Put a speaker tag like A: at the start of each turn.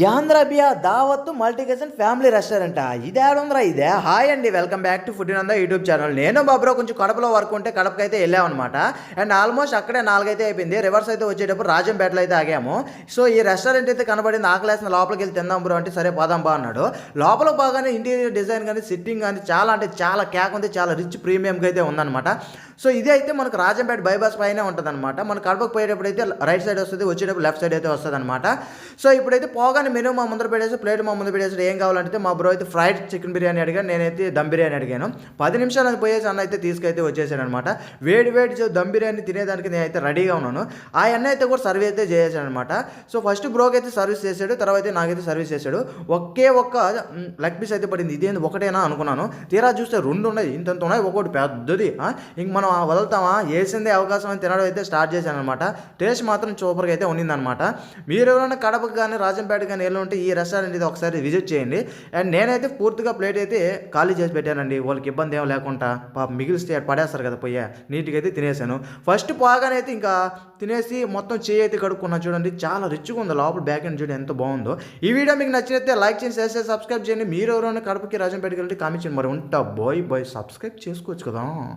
A: యాంధ్రబియా దావత్తు మల్టీకిచెన్ family restaurant ఇది ఏడుందిరా ఇదే. Hi అండి, welcome back to food Nanda YouTube channel. నేను బాబ్రో కొంచెం కడపలో వర్క్ ఉంటే కడపకైతే వెళ్ళామన్నమాట. అండ్ ఆల్మోస్ట్ అక్కడే 4 అయితే అయిపోయింది. రివర్స్ అయితే వచ్చేటప్పుడు రాజంపేటలో అయితే ఆగాము. సో ఈ రెస్టారెంట్ అయితే కనబడింది, ఆకలేసిన లోపలికి వెళ్ళి తిందాం బ్రో అంటే సరే పోదాం బా అన్నాడు. లోపల బాగానే ఇంటీరియర్ డిజైన్ కానీ సిట్టింగ్ కానీ చాలా అంటే చాలా క్యాక్ ఉంది, చాలా రిచ్ ప్రీమియంగా అయితే ఉందన్నమాట. సో ఇది అయితే మనకు రాజంపేట బైపాస్ పైనే ఉంటుంది అనమాట. మన కడపకు పోయేటప్పుడు అయితే రైట్ సైడ్ వస్తుంది, వచ్చేటప్పుడు లెఫ్ట్ సైడ్ అయితే వస్తుంది అనమాట. సో ఇప్పుడైతే పోగానే మెనూ మా ముందర పెట్టేసి ప్లేట్ మా ముందు పెట్టేసి ఏం కావాలంటే మా బ్రో అయితే ఫ్రైడ్ చికెన్ బిర్యానీ అడిగాను, నేనైతే దమ్ బిర్యానీ అడిగాను. 10 నిమిషాలు అది పోయేసి అన్న అయితే తీసుకైతే వచ్చేసాను అనమాట. వేడి దమ్ బిర్యానీ తినేదానికి నేనైతే రెడీగా ఉన్నాను. ఆ అన్న అయితే కూడా సర్వీస్ అయితే చేసాను అనమాట. సో ఫస్ట్ బ్రోకి అయితే సర్వీస్ చేశాడు, తర్వాత నాకైతే సర్వీస్ చేశాడు. ఒక్క లెగ్ పీస్ అయితే పడింది. ఇదేంది ఒకటేనా అనుకున్నాను, తీరా చూస్తే 2 ఉన్నాయి, ఇంత ఉన్నాయి, ఒకటి పెద్దది. ఇంక మనం వదులుతామా, వేసిందే అవకాశం అని తినడం అయితే స్టార్ట్ చేశాను అనమాట. టేస్ట్ మాత్రం సూపర్గా అయితే ఉండిందనమాట. మీరు ఎవరైనా కడపకు కానీ రాజంపేట కానీ వెళ్ళి ఉంటే ఈ రెస్టారెంట్ ఇది ఒకసారి విజిట్ చేయండి. అండ్ నేనైతే పూర్తిగా ప్లేట్ అయితే ఖాళీ చేసి పెట్టానండి, వాళ్ళకి ఇబ్బంది ఏం లేకుండా. మిగిలిస్తే పడేస్తారు కదా పోయా, నీట్గా అయితే తినేసాను. ఫస్ట్ పోగానే అయితే ఇంకా తినేసి మొత్తం చేయి అయితే కడుక్కున్నా. చూడండి చాలా రిచ్గా ఉంది, లోపల బ్యాక్ ఎండ్ చూడండి ఎంత బాగుందో. ఈ వీడియో మీకు నచ్చినైతే లైక్ చేసి షేర్ చేసి సబ్స్క్రైబ్ చేయండి. మీరు ఎవరైనా కడపకి రాజంపేటకి వెళ్తే కామెంట్ చేయండి. మరి ఉంటా బాయ్ సబ్స్క్రైబ్ చేసుకోవచ్చు కదా.